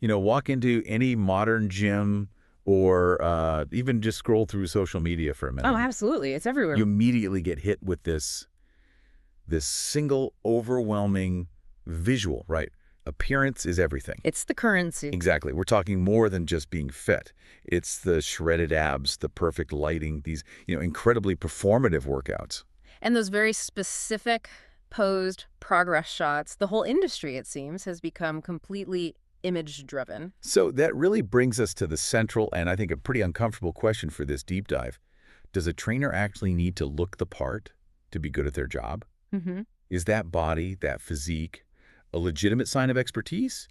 Walk into any modern gym or even just scroll through social media for a minute. Oh, absolutely. It's everywhere. You immediately get hit with this single overwhelming visual, right? Appearance is everything. It's the currency. Exactly. We're talking more than just being fit. It's the shredded abs, the perfect lighting, these, incredibly performative workouts. And those very specific posed progress shots, the whole industry, it seems, has become completely image-driven. So that really brings us to the central and I think a pretty uncomfortable question for this deep dive. Does a trainer actually need to look the part to be good at their job? Mm-hmm. Is that body, that physique, a legitimate sign of expertise?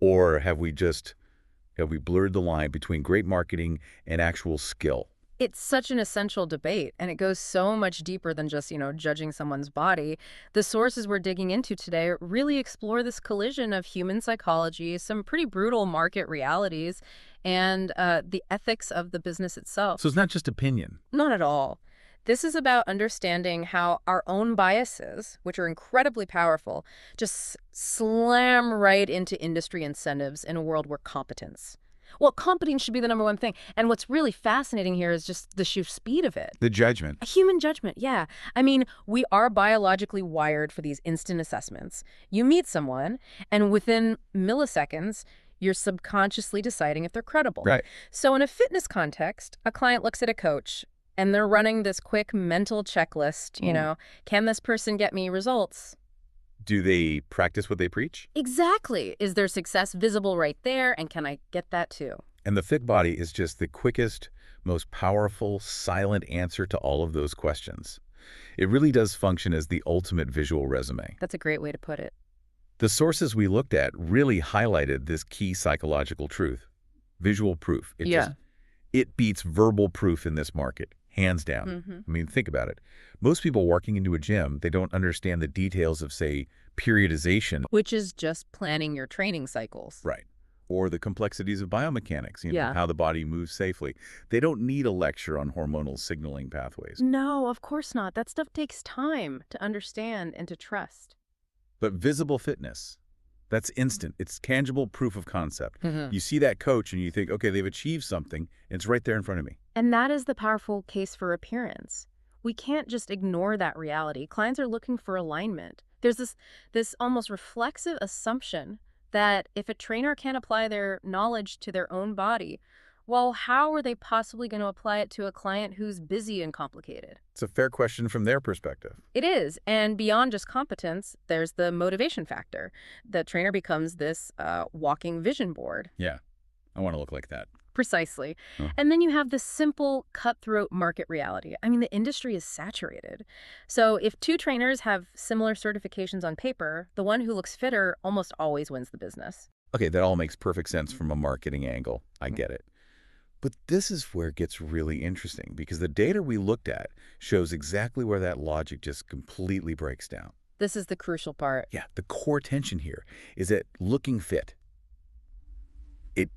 Or have we blurred the line between great marketing and actual skill? It's such an essential debate, and it goes so much deeper than just, judging someone's body. The sources we're digging into today really explore this collision of human psychology, some pretty brutal market realities, and the ethics of the business itself. So it's not just opinion. Not at all. This is about understanding how our own biases, which are incredibly powerful, just slam right into industry incentives in a world where competence. Well, competence should be the number one thing. And what's really fascinating here is just the sheer speed of it. The judgment. A human judgment, yeah. I mean, we are biologically wired for these instant assessments. You meet someone, and within milliseconds, you're subconsciously deciding if they're credible. Right. So in a fitness context, a client looks at a coach, and they're running this quick mental checklist, can this person get me results? Do they practice what they preach? Exactly. Is their success visible right there, and can I get that too? And the fit body is just the quickest, most powerful, silent answer to all of those questions. It really does function as the ultimate visual resume. That's a great way to put it. The sources we looked at really highlighted this key psychological truth. Visual proof. It beats verbal proof in this market, hands down. Mm-hmm. I mean, think about it. Most people walking into a gym, they don't understand the details of, say, periodization. Which is just planning your training cycles. Right. Or the complexities of biomechanics, how the body moves safely. They don't need a lecture on hormonal signaling pathways. No, of course not. That stuff takes time to understand and to trust. But visible fitness, that's instant. It's tangible proof of concept. Mm-hmm. You see that coach and you think, okay, they've achieved something, and it's right there in front of me. And that is the powerful case for appearance. We can't just ignore that reality. Clients are looking for alignment. There's this almost reflexive assumption that if a trainer can't apply their knowledge to their own body, well, how are they possibly going to apply it to a client who's busy and complicated? It's a fair question from their perspective. It is. And beyond just competence, there's the motivation factor. The trainer becomes this walking vision board. Yeah, I want to look like that. Precisely. And then you have this simple, cutthroat market reality. I mean, the industry is saturated. So if two trainers have similar certifications on paper, the one who looks fitter almost always wins the business. Okay, that all makes perfect sense from a marketing angle. I get it. But this is where it gets really interesting, because the data we looked at shows exactly where that logic just completely breaks down. This is the crucial part. Yeah, the core tension here is that looking fit, it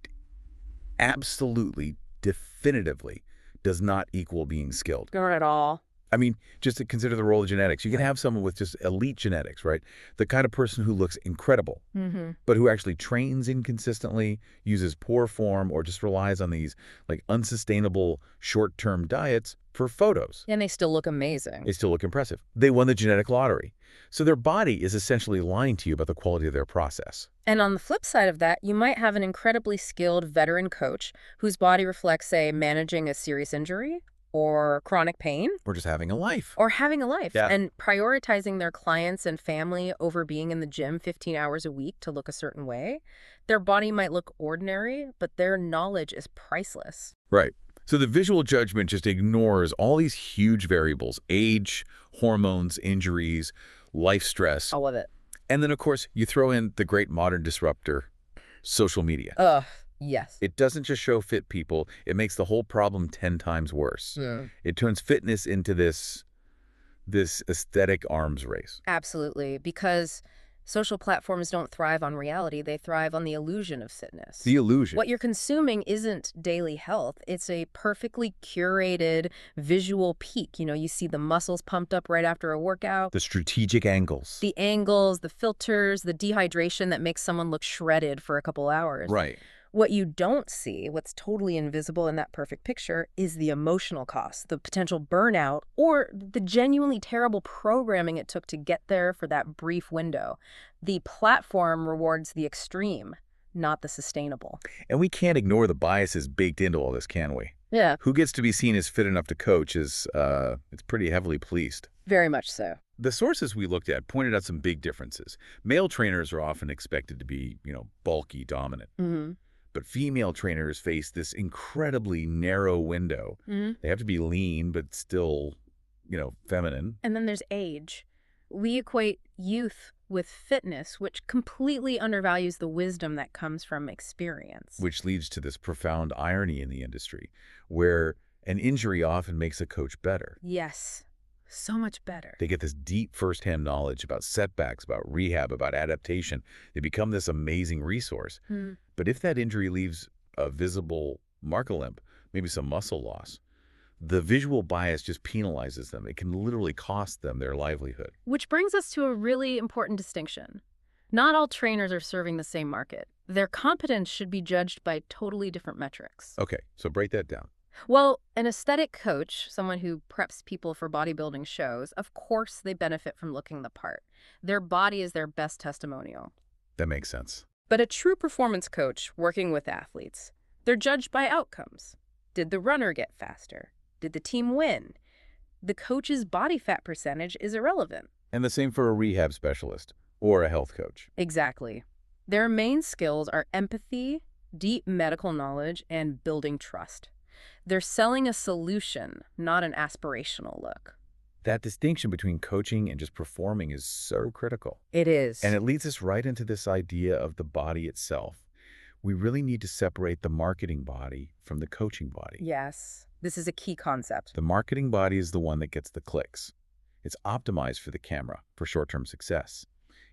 absolutely, definitively does not equal being skilled. Not at all. I mean, just to consider the role of genetics. You can have someone with just elite genetics, right? The kind of person who looks incredible, but who actually trains inconsistently, uses poor form, or just relies on these unsustainable short-term diets for photos. And they still look amazing. They still look impressive. They won the genetic lottery. So their body is essentially lying to you about the quality of their process. And on the flip side of that, you might have an incredibly skilled veteran coach whose body reflects, say, managing a serious injury or chronic pain. Or just having a life. Yeah. And prioritizing their clients and family over being in the gym 15 hours a week to look a certain way. Their body might look ordinary, but their knowledge is priceless. Right. So the visual judgment just ignores all these huge variables: age, hormones, injuries, life stress. All of it. And then, of course, you throw in the great modern disruptor, social media. Ugh. Yes. It doesn't just show fit people. It makes the whole problem 10 times worse. Yeah. It turns fitness into this aesthetic arms race. Absolutely. Because Social platforms don't thrive on reality, they thrive on the illusion of The fitness. illusion. What you're consuming isn't daily health, it's a perfectly curated visual peak. You see the muscles pumped up right after a workout, The strategic angles. the angles, the filters, the dehydration that makes someone look shredded for a couple hours. Right. What you don't see, what's totally invisible in that perfect picture, is the emotional cost, the potential burnout, or the genuinely terrible programming it took to get there for that brief window. The platform rewards the extreme, not the sustainable. And we can't ignore the biases baked into all this, can we? Yeah, Who gets to be seen as fit enough to coach is, it's pretty heavily policed. very much so. The sources we looked at pointed out some big differences. Male trainers are often expected to be, bulky, dominant. Mm-hmm. But female trainers face this incredibly narrow window. Mm-hmm. They have to be lean, but still, feminine, And then there's age. We equate youth with fitness, which completely undervalues the wisdom that comes from experience. which leads to this profound irony in the industry, where an injury often makes a coach better. Yes, so much better. They get this deep firsthand knowledge about setbacks, about rehab, about adaptation. They become this amazing resource. Hmm. But if that injury leaves a visible mark limp, maybe some muscle loss, the visual bias just penalizes them. It can literally cost them their livelihood. Which brings us to a really important distinction. Not all trainers are serving the same market. Their competence should be judged by totally different metrics. Okay, so break that down. Well, an aesthetic coach, someone who preps people for bodybuilding shows, of course they benefit from looking the part. Their body is their best testimonial. That makes sense. But a true performance coach working with athletes, they're judged by outcomes. Did the runner get faster? Did the team win? The coach's body fat percentage is irrelevant. And the same for a rehab specialist or a health coach. Exactly. Their main skills are empathy, deep medical knowledge, and building trust. They're selling a solution, not an aspirational look. That distinction between coaching and just performing is so critical. It is. And it leads us right into this idea of the body itself. We really need to separate the marketing body from the coaching body. Yes, this is a key concept. The marketing body is the one that gets the clicks. It's optimized for the camera, for short-term success.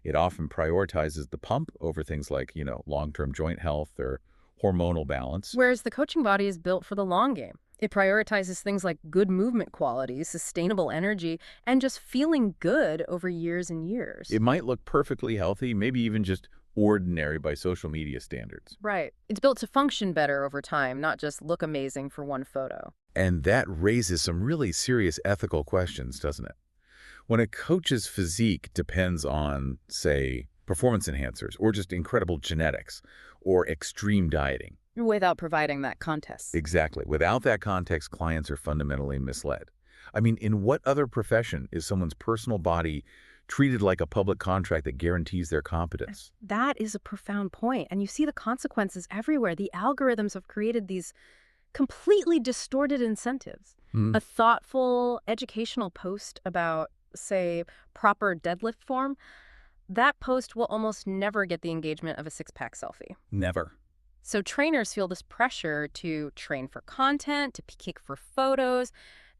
It often prioritizes the pump over things like, long-term joint health or hormonal balance. Whereas the coaching body is built for the long game. It prioritizes things like good movement quality, sustainable energy, and just feeling good over years and years. It might look perfectly healthy, maybe even just ordinary by social media standards. Right. It's built to function better over time, not just look amazing for one photo. And that raises some really serious ethical questions, doesn't it? When a coach's physique depends on, say, performance enhancers or just incredible genetics or extreme dieting. Without providing that context. Exactly. Without that context, clients are fundamentally misled. I mean, in what other profession is someone's personal body treated like a public contract that guarantees their competence? That is a profound point, and you see the consequences everywhere. The algorithms have created these completely distorted incentives. Hmm. A thoughtful, educational post about, say, proper deadlift form, that post will almost never get the engagement of a six-pack selfie. Never. So trainers feel this pressure to train for content, to kick for photos.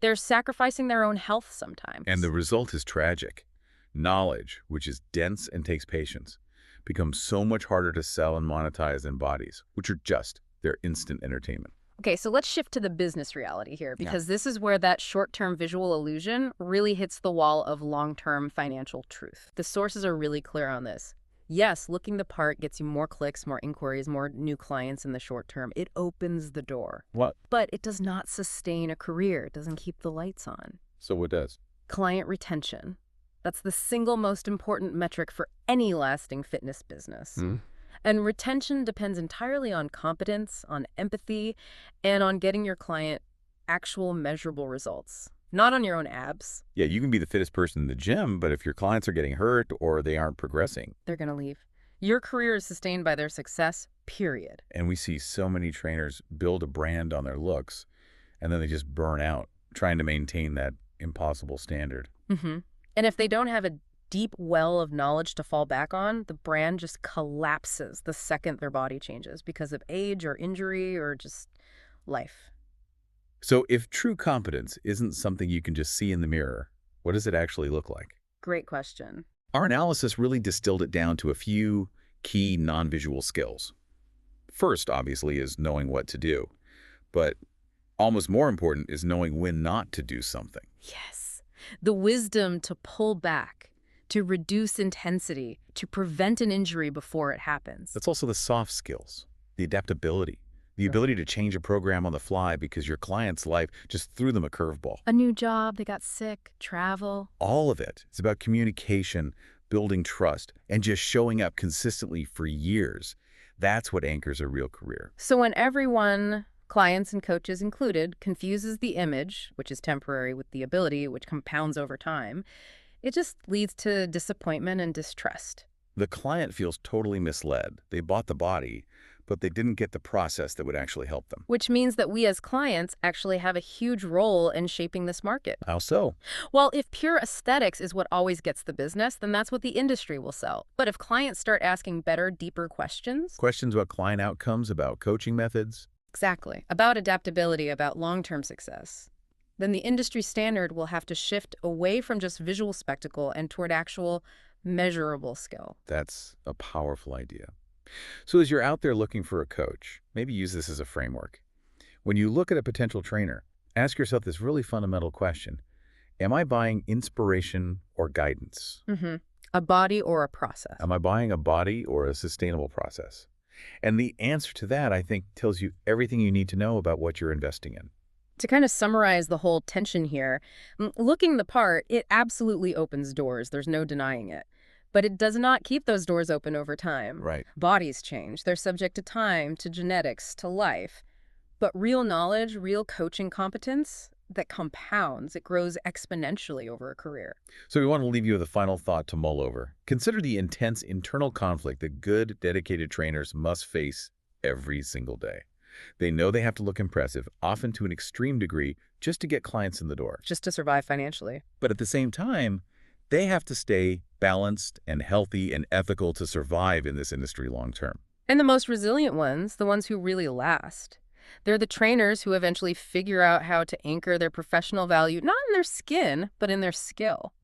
They're sacrificing their own health sometimes. And the result is tragic. Knowledge, which is dense and takes patience, becomes so much harder to sell and monetize than bodies, which are just their instant entertainment. Okay, so let's shift to the business reality here, because this is where that short-term visual illusion really hits the wall of long-term financial truth. The sources are really clear on this. Yes, looking the part gets you more clicks, more inquiries, more new clients in the short term. It opens the door. What? But it does not sustain a career. It doesn't keep the lights on. So what does? Client retention. That's the single most important metric for any lasting fitness business. And retention depends entirely on competence, on empathy, and on getting your client actual measurable results. Not on your own abs. Yeah, you can be the fittest person in the gym, but if your clients are getting hurt or they aren't progressing. They're going to leave. Your career is sustained by their success, period. And we see so many trainers build a brand on their looks, and then they just burn out trying to maintain that impossible standard. Mm-hmm. And if they don't have a deep well of knowledge to fall back on, the brand just collapses the second their body changes because of age or injury or just life. So if true competence isn't something you can just see in the mirror, what does it actually look like? Great question. Our analysis really distilled it down to a few key non-visual skills. First, obviously, is knowing what to do. But almost more important is knowing when not to do something. Yes. The wisdom to pull back, to reduce intensity, to prevent an injury before it happens. That's also the soft skills, the adaptability, the ability to change a program on the fly because your client's life just threw them a curveball. A new job, they got sick, travel. All of it. It's about communication, building trust, and just showing up consistently for years. That's what anchors a real career. So when everyone, clients and coaches included, confuses the image, which is temporary, with the ability, which compounds over time, it just leads to disappointment and distrust. The client feels totally misled. They bought the body, but they didn't get the process that would actually help them. Which means that we as clients actually have a huge role in shaping this market. How so? Well, if pure aesthetics is what always gets the business, then that's what the industry will sell. But if clients start asking better, deeper questions... Questions about client outcomes, about coaching methods. Exactly. About adaptability, about long-term success. Then the industry standard will have to shift away from just visual spectacle and toward actual measurable skill. That's a powerful idea. So as you're out there looking for a coach, maybe use this as a framework. When you look at a potential trainer, ask yourself this really fundamental question. Am I buying inspiration or guidance? A body or a process? Am I buying a body or a sustainable process? And the answer to that, I think, tells you everything you need to know about what you're investing in. To kind of summarize the whole tension here, looking the part, it absolutely opens doors. There's no denying it. But it does not keep those doors open over time. Right. Bodies change. They're subject to time, to genetics, to life. But real knowledge, real coaching competence, that compounds. It grows exponentially over a career. So we want to leave you with a final thought to mull over. Consider the intense internal conflict that good, dedicated trainers must face every single day. They know they have to look impressive, often to an extreme degree, just to get clients in the door. Just to survive financially. But at the same time, they have to stay balanced and healthy and ethical to survive in this industry long term. And the most resilient ones, the ones who really last, they're the trainers who eventually figure out how to anchor their professional value, not in their skin, but in their skill.